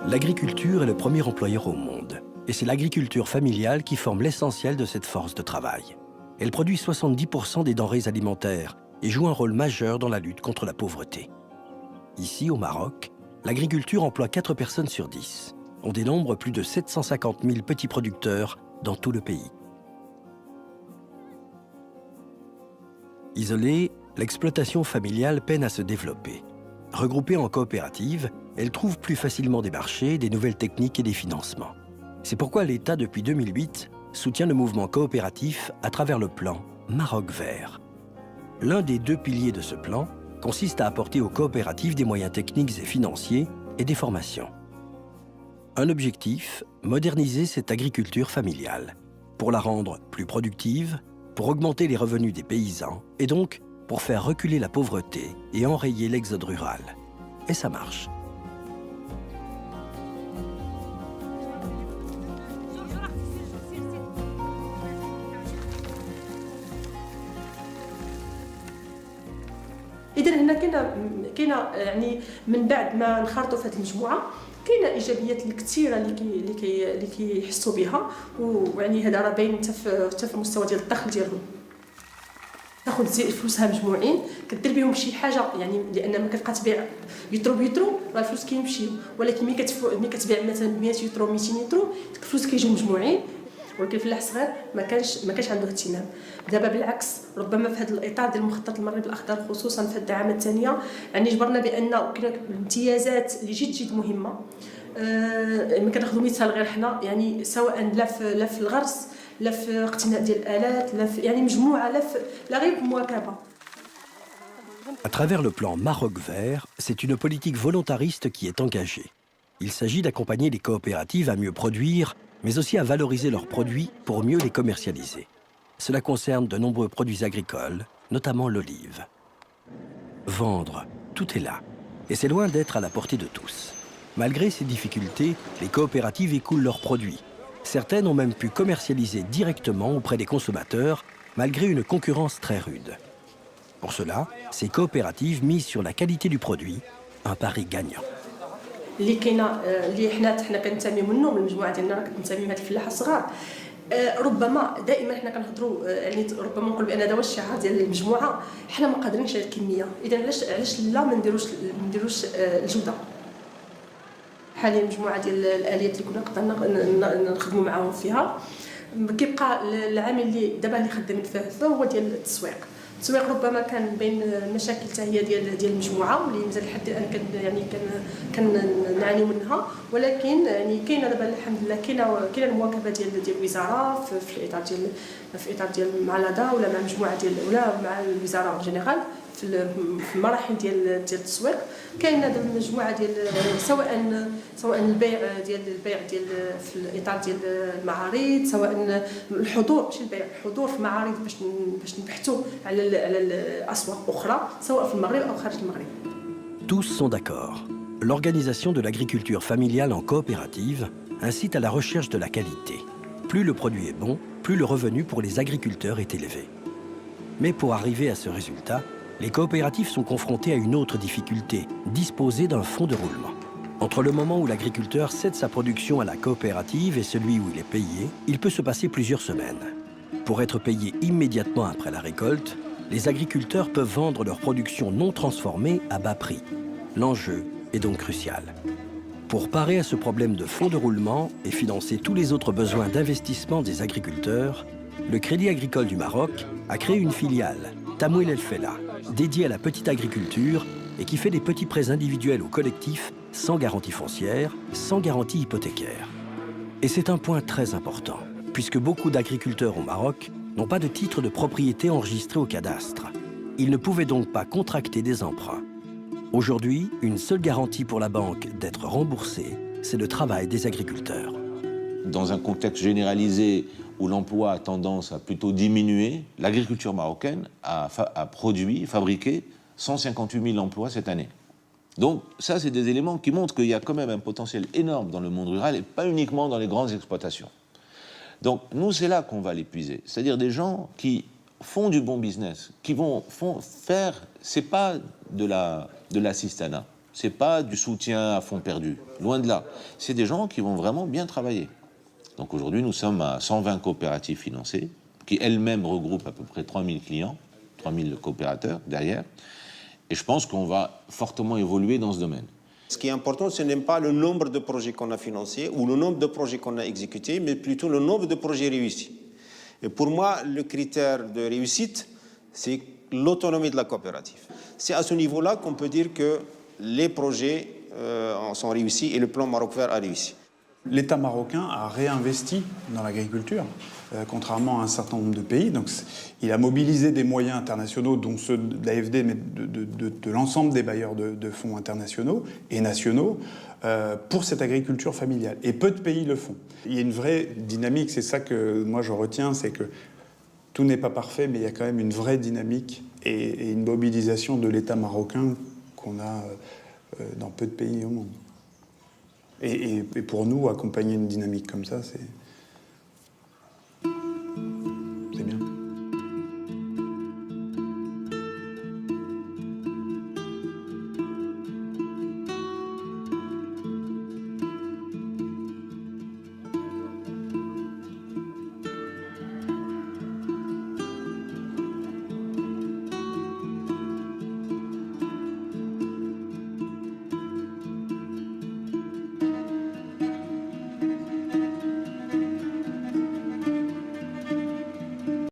L'agriculture est le premier employeur au monde. Et c'est l'agriculture familiale qui forme l'essentiel de cette force de travail. Elle produit 70% des denrées alimentaires et joue un rôle majeur dans la lutte contre la pauvreté. Ici, au Maroc, l'agriculture emploie 4 personnes sur 10. On dénombre plus de 750 000 petits producteurs dans tout le pays. Isolée, l'exploitation familiale peine à se développer. Regroupée en coopératives, elle trouve plus facilement des marchés, des nouvelles techniques et des financements. C'est pourquoi l'État, depuis 2008, soutient le mouvement coopératif à travers le plan Maroc Vert. L'un des 2 piliers de ce plan consiste à apporter aux coopératives des moyens techniques et financiers et des formations. Un objectif, moderniser cette agriculture familiale, pour la rendre plus productive, pour augmenter les revenus des paysans et donc pour faire reculer la pauvreté et enrayer l'exode rural. Et ça marche. إذا هنا كاينه يعني من بعد ما نخرطوا في هذه المجموعه كاينه ايجابيات كثيره اللي كيحسوا بها ويعني هذا راه باين حتى في مستوى ديال الدخل ديالهم. تاخذ فلوسها مجموعين كدير بهم شي حاجه يعني لان ما كتبقى تبيع يترو بيترو راه الفلوس كيمشيو ولكن ملي كتبيع مثلا 100 يترو 200 يترو الفلوس كيجيو مجموعين ولكن في الصغير ما كانش عنده اهتمام. دابا بالعكس ربما في هذا الاطار ديال مخطط المغرب الاخضر خصوصا في الدعامه الثانيه يعني جبرنا بان كاين الامتيازات اللي جد مهمه. ملي كناخذوا مثال غير حنا يعني سواء لا في الغرس لا في اقتناء ديال الالات لا في يعني مجموعه لا غير مواكبه. À travers le plan Maroc Vert, c'est une politique volontariste qui est engagée. Il s'agit d'accompagner les coopératives à mieux produire, mais aussi à valoriser leurs produits pour mieux les commercialiser. Cela concerne de nombreux produits agricoles, notamment l'olive. Vendre, tout est là. Et c'est loin d'être à la portée de tous. Malgré ces difficultés, les coopératives écoulent leurs produits. Certaines ont même pu commercialiser directement auprès des consommateurs, malgré une concurrence très rude. Pour cela, ces coopératives misent sur la qualité du produit, un pari gagnant. اللي كاينه اللي حنا كنتسميو منه من المجموعه ديالنا راه كنسميو هاد الفلاحه الصغار ربما دائما حنا كنهضروا يعني ربما نقول بان هذا هو الشعار ديال المجموعه حنا ما قادرينش على الكميه اذا علاش لا ما نديروش الجوده. حاليا مجموعه ديال الاليات اللي كنا قدرنا نخدموا معاهم فيها كيبقى العامل اللي دابا اللي خدامين فيه هو ديال التسويق ربما كان بين مشاكل حتى هي ديال المجموعه واللي مازال لحد الان كنعانيو منها ولكن يعني كاينه دابا الحمد لله كاينه المواكبه ديال الوزاره في اطار ديال مع لادا ولا مع مجموعه ولا مع الوزاره جينيرال في المراحل ديال التسويق. كاينه دابا مجموعه ديال سواء البيع ديال في الاطار ديال المعارض سواء الحضور ماشي البيع الحضور في معارض باش نبحثوا على الاسواق اخرى سواء في المغرب او خارج المغرب. Tous sont d'accord. L'organisation de l'agriculture familiale en coopérative incite à la recherche de la qualité. Plus le produit est bon, plus le revenu pour les agriculteurs est élevé. Mais pour arriver à ce résultat, les coopératives sont confrontées à une autre difficulté, disposer d'un fonds de roulement. Entre le moment où l'agriculteur cède sa production à la coopérative et celui où il est payé, il peut se passer plusieurs semaines. Pour être payé immédiatement après la récolte, les agriculteurs peuvent vendre leur production non transformée à bas prix. L'enjeu est donc crucial. Pour parer à ce problème de fonds de roulement et financer tous les autres besoins d'investissement des agriculteurs, le Crédit agricole du Maroc a créé une filiale, Tamouil El Fella, dédiée à la petite agriculture et qui fait des petits prêts individuels aux collectifs sans garantie foncière, sans garantie hypothécaire. Et c'est un point très important, puisque beaucoup d'agriculteurs au Maroc n'ont pas de titre de propriété enregistré au cadastre. Ils ne pouvaient donc pas contracter des emprunts. Aujourd'hui, une seule garantie pour la banque d'être remboursée, c'est le travail des agriculteurs. Dans un contexte généralisé où l'emploi a tendance à plutôt diminuer, l'agriculture marocaine a produit, fabriqué 158 000 emplois cette année. Donc ça, c'est des éléments qui montrent qu'il y a quand même un potentiel énorme dans le monde rural et pas uniquement dans les grandes exploitations. Donc nous, c'est là qu'on va les puiser. C'est-à-dire des gens qui font du bon business, qui font faire, c'est pas de l'assistanat, C'est pas du soutien à fond perdu, loin de là. C'est des gens qui vont vraiment bien travailler. Donc aujourd'hui, nous sommes à 120 coopératives financées, qui elles-mêmes regroupent à peu près 3000 clients, 3000 coopérateurs derrière. Et je pense qu'on va fortement évoluer dans ce domaine. Ce qui est important, ce n'est pas le nombre de projets qu'on a financés ou le nombre de projets qu'on a exécutés, mais plutôt le nombre de projets réussis. Et pour moi, le critère de réussite, c'est l'autonomie de la coopérative. C'est à ce niveau-là qu'on peut dire que les projets sont réussis et le plan Maroc Vert a réussi. L'État marocain a réinvesti dans l'agriculture, contrairement à un certain nombre de pays. Donc, il a mobilisé des moyens internationaux, dont ceux de l'AFD, mais de l'ensemble des bailleurs de fonds internationaux et nationaux, pour cette agriculture familiale. Et peu de pays le font. Il y a une vraie dynamique, c'est ça que moi je retiens, c'est que tout n'est pas parfait, mais il y a quand même une vraie dynamique et une mobilisation de l'État marocain qu'on a dans peu de pays au monde. Et pour nous, accompagner une dynamique comme ça, c'est